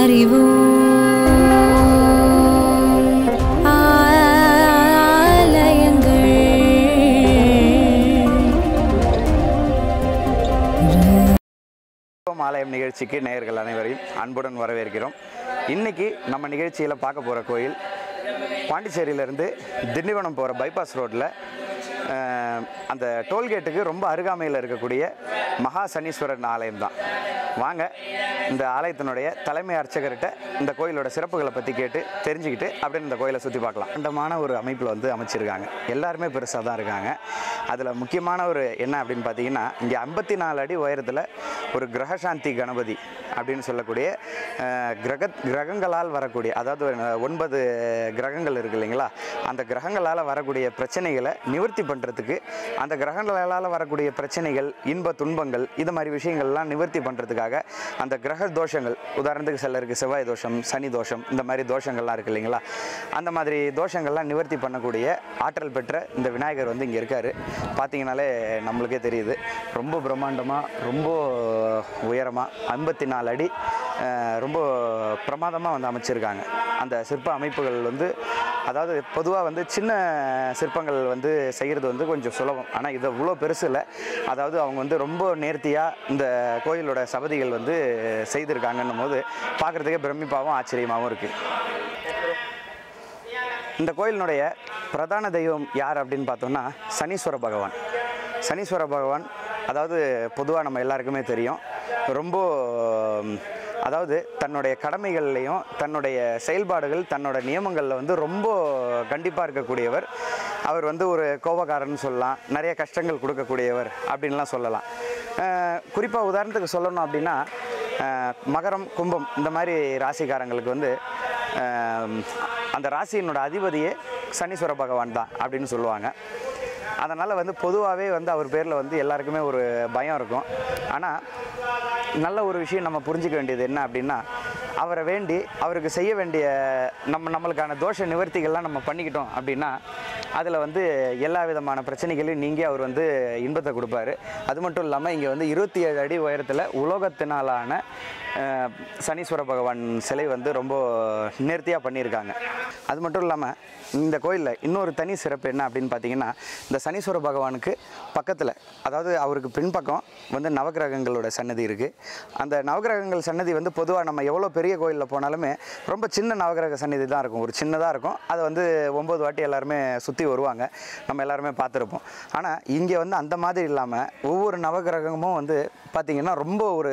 அறிவோம் ஆலயங்கள். ஆலயம் நிகழ்ச்சிக்கு நேயர்கள் அனைவரையும் அன்புடன் வரவேற்கிறோம். இன்னைக்கு நம்ம நிகழ்ச்சியில் பார்க்க போகிற கோயில் பாண்டிச்சேரியிலேருந்து திண்டிவனம் போகிற பைபாஸ் ரோட்டில் அந்த டோல்கேட்டுக்கு ரொம்ப அருகாமையில் இருக்கக்கூடிய மகா சனீஸ்வரன் ஆலயம் தான். வாங்க இந்த ஆலயத்தினுடைய தலைமை அர்ச்சகர்கிட்ட இந்த கோயிலோட சிறப்புகளை பற்றி கேட்டு தெரிஞ்சுக்கிட்டு அப்படின்னு இந்த கோயிலை சுற்றி பார்க்கலாம். அண்டமான ஒரு அமைப்பில் வந்து அமைச்சிருக்காங்க. எல்லாருமே பெருசாக தான் இருக்காங்க. அதில் முக்கியமான ஒரு என்ன அப்படின்னு பார்த்தீங்கன்னா, இங்கே 54 அடி உயரத்தில் ஒரு கிரகசாந்தி கணபதி அப்படின்னு சொல்லக்கூடிய கிரகங்களால் வரக்கூடிய, அதாவது 9 கிரகங்கள் இருக்குது இல்லைங்களா, அந்த கிரகங்களால் வரக்கூடிய பிரச்சனைகளை நிவர்த்தி பண்ணுறதுக்கு, அந்த கிரகங்களால் வரக்கூடிய பிரச்சனைகள், இன்ப துன்பங்கள், இது மாதிரி விஷயங்கள்லாம் நிவர்த்தி பண்ணுறதுக்காக அந்த கிரக தோஷங்கள், உதாரணத்துக்கு சிலருக்கு செவ்வாய் தோஷம், சனி தோஷம், இந்த மாதிரி தோஷங்கள்லாம் இருக்குது இல்லைங்களா, அந்த மாதிரி தோஷங்கள்லாம் நிவர்த்தி பண்ணக்கூடிய ஆற்றல் பெற்ற இந்த விநாயகர் வந்து இங்கே இருக்கார். பார்த்தீங்கனாலே நம்மளுக்கே தெரியுது. ரொம்ப பிரம்மாண்டமாக, ரொம்ப உயரமாக 54 அடி ரொம்ப பிரமாதமாக வந்து அமைச்சிருக்காங்க. அந்த சிற்ப அமைப்புகள் வந்து, அதாவது பொதுவாக வந்து சின்ன சிற்பங்கள் வந்து செய்கிறது வந்து கொஞ்சம் சுலபம். ஆனால் இது இவ்வளோ பெருசு இல்லை. அதாவது அவங்க வந்து ரொம்ப நேர்த்தியாக இந்த கோயிலோட சபதிகள் வந்து செய்திருக்காங்கன்னும் போது பார்க்குறதுக்கே பிரமிப்பாகவும் ஆச்சரியமாகவும் இருக்குது. இந்த கோயிலினுடைய பிரதான தெய்வம் யார் அப்படின்னு பார்த்தோம்னா சனீஸ்வர பகவான். சனீஸ்வர பகவான் அதாவது பொதுவாக நம்ம எல்லாருக்குமே தெரியும், ரொம்ப அதாவது தன்னுடைய கடமைகள்லையும் தன்னுடைய செயல்பாடுகள், தன்னோட நியமங்களில் வந்து ரொம்ப கண்டிப்பாக இருக்கக்கூடியவர். அவர் வந்து ஒரு கோபக்காரன்னு சொல்லலாம், நிறைய கஷ்டங்கள் கொடுக்கக்கூடியவர் அப்படின்லாம் சொல்லலாம். குறிப்பாக உதாரணத்துக்கு சொல்லணும் அப்படின்னா, மகரம், கும்பம் இந்த மாதிரி ராசிக்காரங்களுக்கு வந்து அந்த ராசியினோட அதிபதியே சனீஸ்வர பகவான் தான் அப்படின்னு சொல்லுவாங்க. அதனால் வந்து பொதுவாகவே வந்து அவர் பேரில் வந்து எல்லாருக்குமே ஒரு பயம் இருக்கும். ஆனால் நல்ல ஒரு விஷயம் நம்ம புரிஞ்சிக்க வேண்டியது என்ன அப்படின்னா, அவரை வேண்டி அவருக்கு செய்ய வேண்டிய நம்மளுக்கான தோஷ நிவர்த்திகள்லாம் நம்ம பண்ணிக்கிட்டோம் அப்படின்னா அதில் வந்து எல்லா விதமான பிரச்சனைகளையும் நீங்கி அவர் வந்து இன்பத்தை கொடுப்பாரு. அது மட்டும் இல்லாமல் இங்கே வந்து 27 அடி உயரத்தில் உலோகத்தினாலான சனீஸ்வர பகவான் சிலை வந்து ரொம்ப நேர்த்தியாக பண்ணியிருக்காங்க. அது மட்டும் இல்லாமல் இந்த கோயிலில் இன்னொரு தனி சிறப்பு என்ன அப்படின்னு பார்த்தீங்கன்னா, இந்த சனீஸ்வர பகவானுக்கு பக்கத்தில், அதாவது அவருக்கு பின்பக்கம் வந்து நவகிரகங்களோட சன்னதி இருக்குது. அந்த நவகிரகங்கள் சன்னதி வந்து பொதுவாக நம்ம எவ்வளோ பெரிய கோயிலில் போனாலுமே ரொம்ப சின்ன நவகிரக சன்னதி தான் இருக்கும், ஒரு சின்னதாக இருக்கும். அதை வந்து 9 வாட்டி எல்லாருமே சுற்றி வருவாங்க, நம்ம எல்லாருமே பார்த்துருப்போம். ஆனால் இங்கே வந்து அந்த மாதிரி இல்லாமல் ஒவ்வொரு நவகிரகமும் வந்து பார்த்திங்கன்னா ரொம்ப ஒரு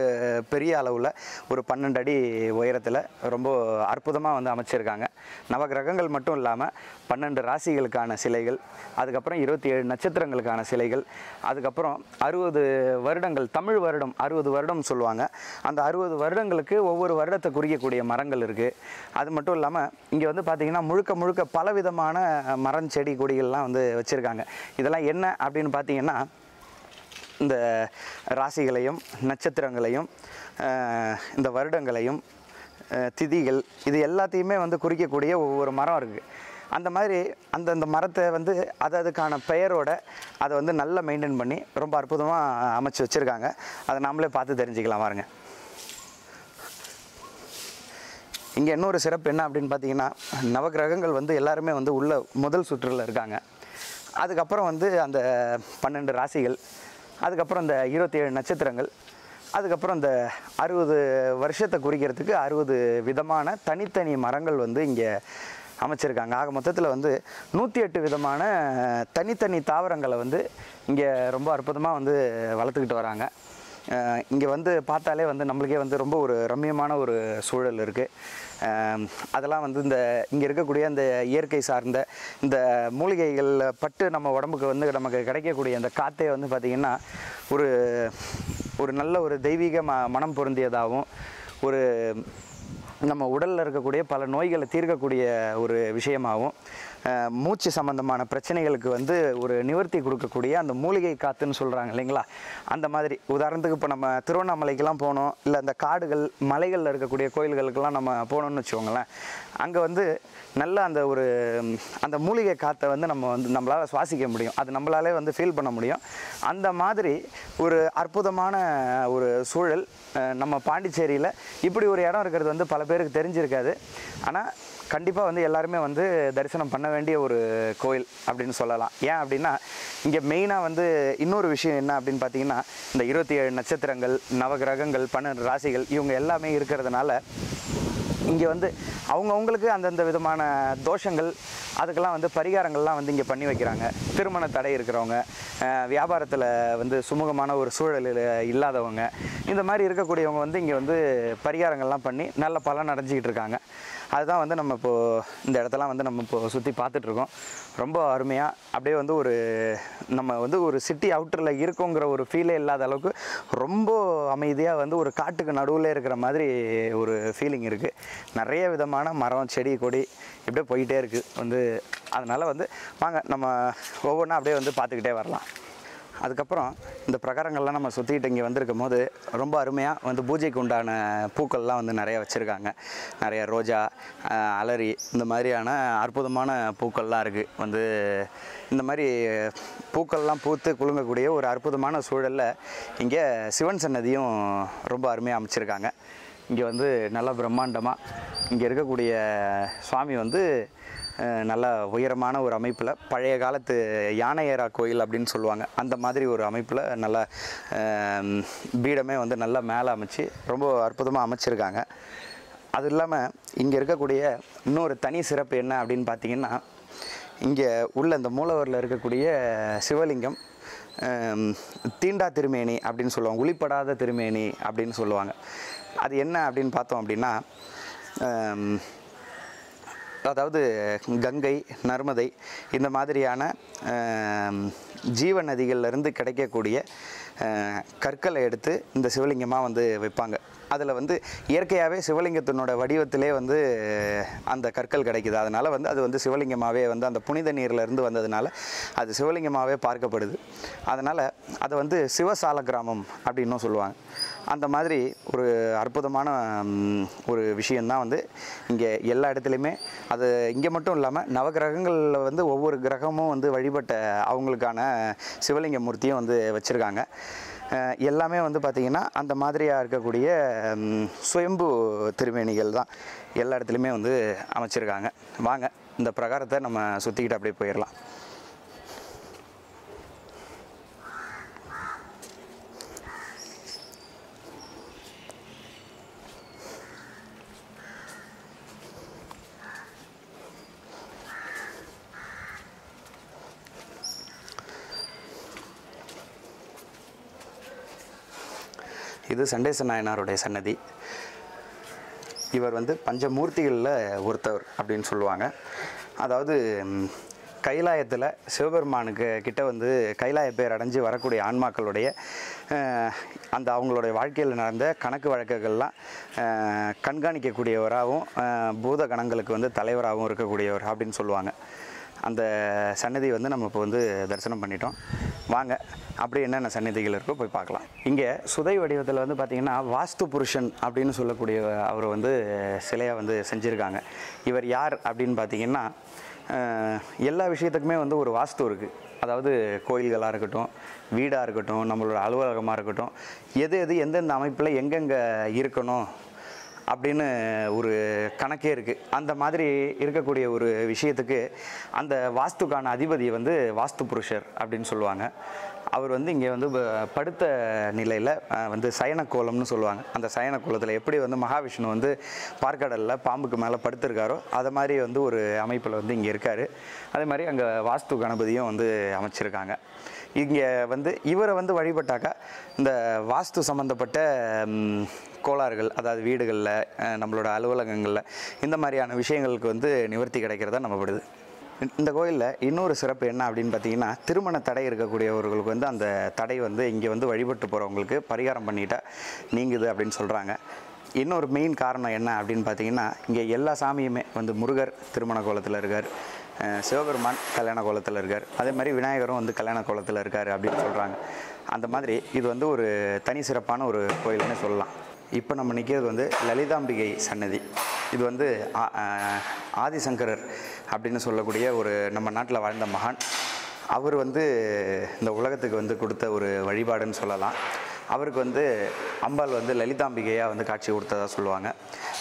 பெரிய அளவில் ஒரு 12 அடி உயரத்தில் ரொம்ப அற்புதமாக வந்து அமைச்சிருக்காங்க. நவகிரகங்கள் மட்டும் இல்லாமல் 12 ராசிகளுக்கான சிலைகள், அதுக்கப்புறம் 27 நட்சத்திரங்களுக்கான சிலைகள், அதுக்கப்புறம் 60 வருடங்கள், தமிழ் வருடம் 60 வருடம் சொல்லுவாங்க, அந்த 60 வருடங்களுக்கு ஒவ்வொரு வருடத்தை குறிக்கக்கூடிய மரங்கள் இருக்குது. அது மட்டும் இல்லாமல் இங்கே வந்து பார்த்திங்கன்னா முழுக்க முழுக்க பலவிதமான மரம், செடி, கொடிகள்லாம் வந்து வச்சுருக்காங்க. இதெல்லாம் என்ன அப்படின்னு பார்த்திங்கன்னா, இந்த ராசிகளையும் நட்சத்திரங்களையும் இந்த வருடங்களையும் திதிகள் இது எல்லாத்தையுமே வந்து குறிக்கக்கூடிய ஒவ்வொரு மரம் இருக்குது. அந்த மாதிரி அந்தந்த மரத்தை வந்து அதுக்கான பெயரோட அதை வந்து நல்லா மெயின்டைன் பண்ணி ரொம்ப அற்புதமாக அமைச்சு வச்சுருக்காங்க. அதை நாமளே பார்த்து தெரிஞ்சுக்கலாம் பாருங்க. இங்கே இன்னொரு சிறப்பு என்ன அப்படின்னு பார்த்தீங்கன்னா, நவகிரகங்கள் வந்து எல்லாருமே வந்து உள்ள முதல் சுற்றில் இருக்காங்க. அதுக்கப்புறம் வந்து அந்த 12 ராசிகள், அதுக்கப்புறம் இந்த 27 நட்சத்திரங்கள், அதுக்கப்புறம் இந்த 60 வருஷத்தை குறிக்கிறதுக்கு 60 விதமான தனித்தனி மரங்கள் வந்து இங்கே அமைச்சிருக்காங்க. ஆக மொத்தத்தில் வந்து 108 விதமான தனித்தனி தாவரங்களை வந்து இங்கே ரொம்ப அற்புதமாக வந்து வளர்த்துக்கிட்டு வராங்க. இங்கே வந்து பார்த்தாலே வந்து நம்மளுக்கே வந்து ரொம்ப ஒரு ரம்மியமான ஒரு சூழல் இருக்குது. அதெல்லாம் வந்து இந்த இங்கே இருக்கக்கூடிய அந்த இயற்கை சார்ந்த இந்த மூலிகைகள் பட்டு நம்ம உடம்புக்கு வந்து நமக்கு கிடைக்கக்கூடிய அந்த காற்றே வந்து பார்த்திங்கன்னா ஒரு நல்ல ஒரு தெய்வீக மனம் பொருந்தியதாகவும், ஒரு நம்ம உடலில் இருக்கக்கூடிய பல நோய்களை தீர்க்கக்கூடிய ஒரு விஷயமாகவும், மூச்சு சம்பந்தமான பிரச்சனைகளுக்கு வந்து ஒரு நிவர்த்தி கொடுக்கக்கூடிய அந்த மூலிகை காத்துன்னு சொல்கிறாங்க இல்லைங்களா, அந்த மாதிரி. உதாரணத்துக்கு இப்போ நம்ம திருவண்ணாமலைக்கெல்லாம் போனோம், இல்லை அந்த காடுகள் மலைகளில் இருக்கக்கூடிய கோயில்களுக்கெல்லாம் நம்ம போனோம்னு வச்சுக்கோங்களேன், அங்கே வந்து நல்ல அந்த மூலிகை காற்றை வந்து நம்மளால் சுவாசிக்க முடியும், அது நம்மளாலே வந்து ஃபீல் பண்ண முடியும். அந்த மாதிரி ஒரு அற்புதமான ஒரு சூழல் நம்ம பாண்டிச்சேரியில் இப்படி ஒரு இடம் இருக்கிறது வந்து பல பேருக்கு தெரிஞ்சிருக்காது. ஆனால் கண்டிப்பாக வந்து எல்லாருமே வந்து தரிசனம் பண்ண வேண்டிய ஒரு கோயில் அப்படின்னு சொல்லலாம். ஏன் அப்படின்னா இங்கே மெயினாக வந்து இன்னொரு விஷயம் என்ன அப்படின்னு பார்த்தீங்கன்னா, இந்த 27 நட்சத்திரங்கள், நவகிரகங்கள், 12 ராசிகள் இவங்க எல்லாமே இருக்கிறதுனால இங்கே வந்து அவங்கவுங்களுக்கு அந்தந்த விதமான தோஷங்கள் அதுக்கெல்லாம் வந்து பரிகாரங்கள்லாம் வந்து இங்கே பண்ணி வைக்கிறாங்க. திருமண தடை இருக்கிறவங்க, வியாபாரத்தில் வந்து சுமூகமான ஒரு சூழலில் இல்லாதவங்க, இந்த மாதிரி இருக்கக்கூடியவங்க வந்து இங்கே வந்து பரிகாரங்கள்லாம் பண்ணி நல்ல பலன் அடைஞ்சிக்கிட்டு இருக்காங்க. அதுதான் வந்து நம்ம இப்போது இந்த இடத்தெல்லாம் வந்து நம்ம இப்போது சுற்றி பார்த்துட்ருக்கோம். ரொம்ப அருமையாக அப்படியே வந்து நம்ம வந்து ஒரு சிட்டி அவுட்டரில் இருக்கோங்கிற ஒரு ஃபீலே இல்லாத அளவுக்கு ரொம்ப அமைதியாக வந்து ஒரு காட்டுக்கு நடுவில் இருக்கிற மாதிரி ஒரு ஃபீலிங் இருக்குது. நிறைய விதமான மரம், செடி, கொடி இப்படியே போயிட்டே இருக்குது வந்து. அதனால் வந்து வாங்க நம்ம ஒவ்வொன்றா அப்படியே வந்து பார்த்துக்கிட்டே வரலாம். அதுக்கப்புறம் இந்த பிரகாரங்கள்லாம் நம்ம சுற்றிக்கிட்டு இங்கே வந்திருக்கும் போது ரொம்ப அருமையாக வந்து பூஜைக்கு உண்டான பூக்கள்லாம் வந்து நிறைய வச்சுருக்காங்க. நிறைய ரோஜா, அலரி, இந்த மாதிரியான அற்புதமான பூக்கள்லாம் இருக்குது. வந்து இந்த மாதிரி பூக்கள்லாம் பூத்து குலுங்கக்கூடிய ஒரு அற்புதமான சூழலில் இங்கே சிவன் சன்னதியும் ரொம்ப அருமையாக அமைச்சிருக்காங்க. இங்கே வந்து நல்லா பிரம்மாண்டமாக இங்கே இருக்கக்கூடிய சுவாமி வந்து நல்ல உயரமான ஒரு அமைப்பில், பழைய காலத்து யானையரா கோயில் அப்படின்னு சொல்லுவாங்க, அந்த மாதிரி ஒரு அமைப்பில் நல்ல பீடமே வந்து நல்லா மேலே அமைச்சு ரொம்ப அற்புதமாக அமைச்சிருக்காங்க. அது இல்லாமல் இங்கே இருக்கக்கூடிய இன்னொரு தனி சிறப்பு என்ன அப்படின்னு பார்த்தீங்கன்னா, இங்கே உள்ள இந்த மூலவரில் இருக்கக்கூடிய சிவலிங்கம் தீண்டா திருமேனி அப்படின்னு சொல்லுவாங்க, ஒளிப்படாத திருமேனி அப்படின்னு சொல்லுவாங்க. அது என்ன அப்படின்னு பார்த்தோம் அப்படின்னா, அதாவது கங்கை, நர்மதை இந்த மாதிரியான ஜீவ நதிகள்லேருந்து கிடைக்கக்கூடிய கற்களை எடுத்து இந்த சிவலிங்கமாக வந்து வைப்பாங்க. அதில் வந்து இயற்கையாகவே சிவலிங்கத்தினோட வடிவத்திலே வந்து அந்த கற்கள் கிடைக்குது. அதனால் வந்து அது வந்து சிவலிங்கமாகவே வந்து அந்த புனித நீர்லேருந்து வந்ததுனால அது சிவலிங்கமாகவே பார்க்கப்படுது. அதனால் அதை வந்து சிவசால கிராமம் அப்படின்னும் சொல்லுவாங்க. அந்த மாதிரி ஒரு அற்புதமான ஒரு விஷயந்தான் வந்து இங்கே எல்லா இடத்துலையுமே. அது இங்கே மட்டும் இல்லாமல் நவகிரகங்களில் வந்து ஒவ்வொரு கிரகமும் வந்து வழிபட்ட அவங்களுக்கான சிவலிங்க மூர்த்தியும் வந்து வச்சுருக்காங்க. எல்லாமே வந்து பார்த்திங்கன்னா அந்த மாதிரியாக இருக்கக்கூடிய சுயம்பு திருமேனிகள் தான் எல்லா இடத்துலையுமே வந்து அமைச்சிருக்காங்க. வாங்க இந்த பிரகாரத்தை நம்ம சுற்றிக்கிட்டு அப்படியே போயிடலாம். இது சண்டேச நாயனாருடைய சன்னதி. இவர் வந்து பஞ்சமூர்த்திகளில் ஒருத்தவர் அப்படின்னு சொல்லுவாங்க. அதாவது கைலாயத்தில் சிவபெருமானுக்கு கிட்ட வந்து கைலாய பேர் அடைஞ்சு வரக்கூடிய ஆன்மாக்களுடைய அந்த அவங்களுடைய வாழ்க்கையில் நடந்த கணக்கு வழக்குகள்லாம் கண்காணிக்கக்கூடியவராகவும் பூத கணங்களுக்கு வந்து தலைவராகவும் இருக்கக்கூடியவர் அப்படின்னு சொல்லுவாங்க. அந்த சன்னதி வந்து நம்ம இப்போ வந்து தரிசனம் பண்ணிட்டோம். வாங்க அப்படி என்னென்ன சன்னதிகள் இருக்கோ போய் பார்க்கலாம். இங்கே சுதை வடிவத்தில் வந்து பார்த்திங்கன்னா வாஸ்து புருஷன் அப்படின்னு சொல்லக்கூடிய அவர் வந்து சிலையை வந்து செஞ்சுருக்காங்க. இவர் யார் அப்படின்னு பார்த்திங்கன்னா, எல்லா விஷயத்துக்குமே வந்து ஒரு வாஸ்து இருக்குது. அதாவது கோயில்களாக இருக்கட்டும், வீடாக இருக்கட்டும், நம்மளோட அலுவலகமாக இருக்கட்டும், எது எந்தெந்த அமைப்பில் எங்கெங்கே இருக்கணும் அப்படின்னு ஒரு கணக்கே இருக்குது. அந்த மாதிரி இருக்கக்கூடிய ஒரு விஷயத்துக்கு அந்த வாஸ்துக்கான அதிபதி வந்து வாஸ்து புருஷர் அப்படின்னு சொல்லுவாங்க. அவர் வந்து இங்கே வந்து படுத்த நிலையில் வந்து சயன கோலம்னு சொல்லுவாங்க. அந்த சயன கோலத்தில் எப்படி வந்து மகாவிஷ்ணு வந்து பார்க்கடலில் பாம்புக்கு மேலே படுத்திருக்காரோ அதை மாதிரி வந்து ஒரு அமைப்பில் வந்து இங்கே இருக்கார். அதே மாதிரி அங்கே வாஸ்து கணபதியும் வந்து அமைச்சிருக்காங்க. இங்கே வந்து இவரை வந்து வழிபட்டாக்கா இந்த வாஸ்து சம்மந்தப்பட்ட கோளாறுகள், அதாவது வீடுகளில், நம்மளோட அலுவலகங்களில் இந்த மாதிரியான விஷயங்களுக்கு வந்து நிவர்த்தி கிடைக்கிறதா நம்பப்படுது. இந்த கோயிலில் இன்னொரு சிறப்பு என்ன அப்படின்னு பார்த்தீங்கன்னா, திருமண தடை இருக்கக்கூடியவர்களுக்கு வந்து அந்த தடை வந்து இங்கே வந்து வழிபட்டு போகிறவங்களுக்கு பரிகாரம் பண்ணிட்டா நீங்குது அப்படின்னு சொல்கிறாங்க. இன்னொரு மெயின் காரணம் என்ன அப்படின்னு பார்த்தீங்கன்னா, இங்கே எல்லா சாமியுமே வந்து முருகர் திருமண கோலத்தில் இருக்கார், சிவபெருமான் கல்யாண கோலத்தில் இருக்கார். அதே மாதிரி விநாயகரும் வந்து கல்யாண கோலத்தில் இருக்கார் அப்படின்னு சொல்கிறாங்க. அந்த மாதிரி இது வந்து ஒரு தனி சிறப்பான ஒரு கோயில்னு சொல்லலாம். இப்போ நம்ம நிற்கிறது வந்து லலிதாம்பிகை சன்னதி. இது வந்து ஆதிசங்கரர் அப்படின்னு சொல்லக்கூடிய ஒரு நம்ம நாட்டில் வாழ்ந்த மகான். அவர் வந்து இந்த உலகத்துக்கு வந்து கொடுத்த ஒரு வழிபாடுன்னு சொல்லலாம். அவருக்கு வந்து அம்பாள் வந்து லலிதாம்பிகையாக வந்து காட்சி கொடுத்ததாக சொல்லுவாங்க.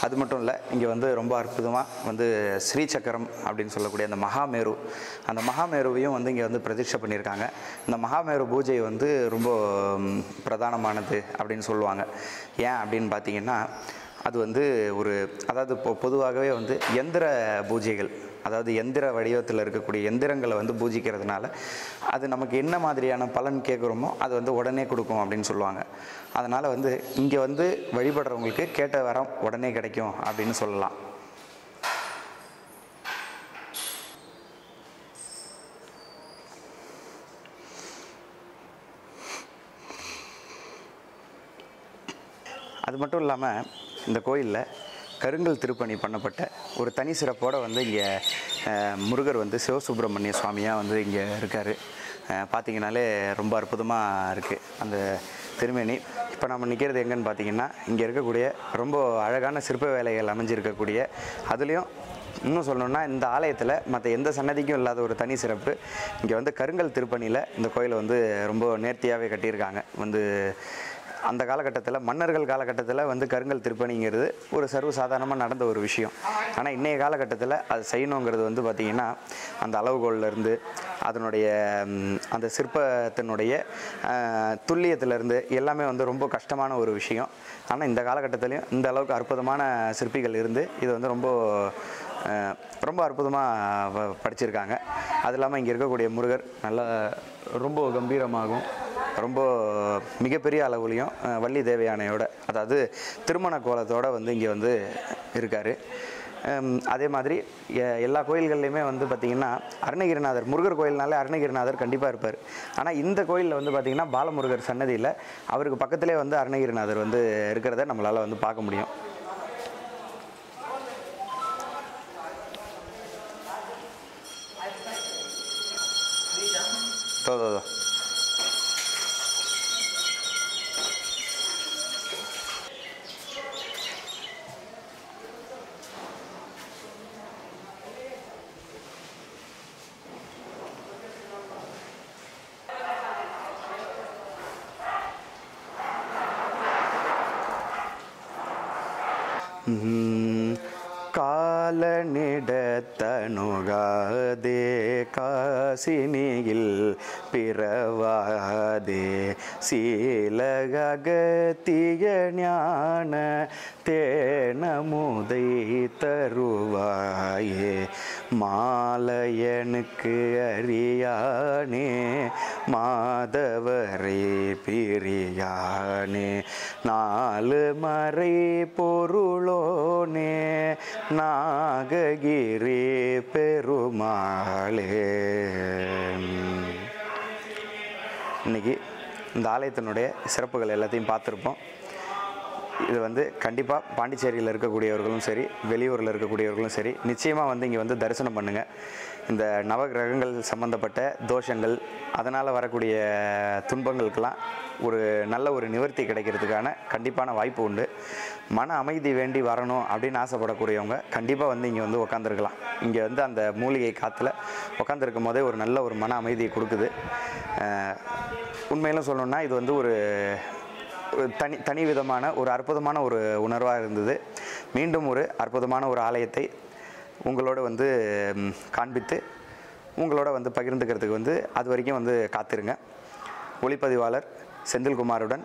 அது மட்டும் இல்லை, இங்கே வந்து ரொம்ப அற்புதமாக வந்து ஸ்ரீசக்கரம் அப்படின்னு சொல்லக்கூடிய அந்த மகாமேரு, அந்த மகாமேருவையும் வந்து இங்கே வந்து பிரதிஷ்டை பண்ணியிருக்காங்க. இந்த மகாமேரு பூஜை வந்து ரொம்ப பிரதானமானது அப்படின்னு சொல்லுவாங்க. ஏன் அப்படின்னு பார்த்தீங்கன்னா, அது வந்து அதாவது பொதுவாகவே வந்து எந்திர பூஜைகள், அதாவது எந்திர வடிவத்தில் இருக்கக்கூடிய எந்திரங்களை வந்து பூஜிக்கிறதுனால அது நமக்கு என்ன மாதிரியான பலன் கேட்குறோமோ அது வந்து உடனே கொடுக்கும் அப்படின்னு சொல்லுவாங்க. அதனால் வந்து இங்கே வந்து வழிபடுறவங்களுக்கு கேட்ட வரம் உடனே கிடைக்கும் அப்படின்னு சொல்லலாம். அது மட்டும் இல்லாமல் இந்த கோயிலில் கருங்கல் திருப்பணி பண்ணப்பட்ட ஒரு தனி சிறப்போடு வந்து இங்கே முருகர் வந்து சிவசுப்பிரமணிய சுவாமியாக வந்து இங்கே இருக்கார். பார்த்திங்கனாலே ரொம்ப அற்புதமாக இருக்குது அந்த திருமேனி. இப்போ நம்ம நிற்கிறது எங்கன்னு பார்த்தீங்கன்னா, இங்கே இருக்கக்கூடிய ரொம்ப அழகான சிற்ப வேலைகள் அமைஞ்சிருக்கக்கூடிய, அதுலேயும் இன்னும் சொல்லணுன்னா இந்த ஆலயத்தில் மற்ற எந்த சன்னதிக்கும் இல்லாத ஒரு தனி சிறப்பு, இங்கே வந்து கருங்கல் திருப்பணியில் இந்த கோயிலை வந்து ரொம்ப நேர்த்தியாகவே கட்டியிருக்காங்க. வந்து அந்த காலகட்டத்தில், மன்னர்கள் காலகட்டத்தில் வந்து கருங்கல் திருப்பணிங்கிறது ஒரு சர்வசாதாரணமாக நடந்த ஒரு விஷயம். ஆனால் இன்றைய காலகட்டத்தில் அது செய்யணுங்கிறது வந்து பார்த்திங்கன்னா, அந்த அளவுகோல்லேருந்து அதனுடைய அந்த சிற்பத்தினுடைய துல்லியத்திலேருந்து எல்லாமே வந்து ரொம்ப கஷ்டமான ஒரு விஷயம். ஆனால் இந்த காலகட்டத்திலையும் இந்த அளவுக்கு அற்புதமான சிற்பிகள் இருந்து இது வந்து ரொம்ப அற்புதமாக படிச்சிருக்காங்க. அது இல்லாமல் இங்கே இருக்கக்கூடிய முருகர் நல்லா ரொம்ப கம்பீரமாகவும் ரொம்ப மிகப்பெரிய அளவுலையும் வள்ளி தேவயானையோட, அதாவது திருமண கோலத்தோடு வந்து இங்கே வந்து இருக்கார். அதே மாதிரி எல்லா கோயில்கள்லையுமே வந்து பார்த்திங்கன்னா அருணகிரிநாதர், முருகர் கோயில்னாலே அருணகிரிநாதர் கண்டிப்பாக இருப்பார். ஆனால் இந்த கோயிலில் வந்து பார்த்திங்கன்னா பாலமுருகர் சன்னதியில் அவருக்கு பக்கத்திலே வந்து அருணகிரிநாதர் வந்து இருக்கிறத நம்மளால் வந்து பார்க்க முடியும். தோ காலனிடத்தணுகாதே காசினியில் பிறவாதே சீலகத்திய ஞான தேனமுதை தருவாயே மாலையனுக்கு அறியானே மாதவரே பிரியானே நாலு மறை பொருளோனே நாககிரி பெருமாளே. இன்னைக்கு இந்த ஆலயத்தினுடைய சிறப்புகள் எல்லாத்தையும் பார்த்துருப்போம். இது வந்து கண்டிப்பாக பாண்டிச்சேரியில் இருக்கக்கூடியவர்களும் சரி, வெளியூரில் இருக்கக்கூடியவர்களும் சரி, நிச்சயமாக வந்து இங்கே வந்து தரிசனம் பண்ணுங்கள். இந்த நவகிரகங்கள் சம்பந்தப்பட்ட தோஷங்கள், அதனால் வரக்கூடிய துன்பங்களுக்கெல்லாம் நல்ல ஒரு நிவர்த்தி கிடைக்கிறதுக்கான கண்டிப்பான வாய்ப்பு உண்டு. மன அமைதி வேண்டி வரணும் அப்படின்னு ஆசைப்படக்கூடியவங்க கண்டிப்பாக வந்து இங்கே வந்து உட்காந்துருக்கலாம். இங்கே வந்து அந்த மூலிகை காற்றுல உட்காந்துருக்கும் போதே ஒரு நல்ல ஒரு மன அமைதியை கொடுக்குது. உண்மையிலும் சொல்லணுன்னா இது வந்து ஒரு தனி விதமான ஒரு அற்புதமான ஒரு உணர்வாக இருந்தது. மீண்டும் ஒரு அற்புதமான ஒரு ஆலயத்தை உங்களோட வந்து காண்பித்து உங்களோட வந்து பகிர்ந்துக்கிறதுக்கு வந்து அது வரைக்கும் வந்து காத்திருங்க. ஒளிப்பதிவாளர் செந்தில்குமாருடன்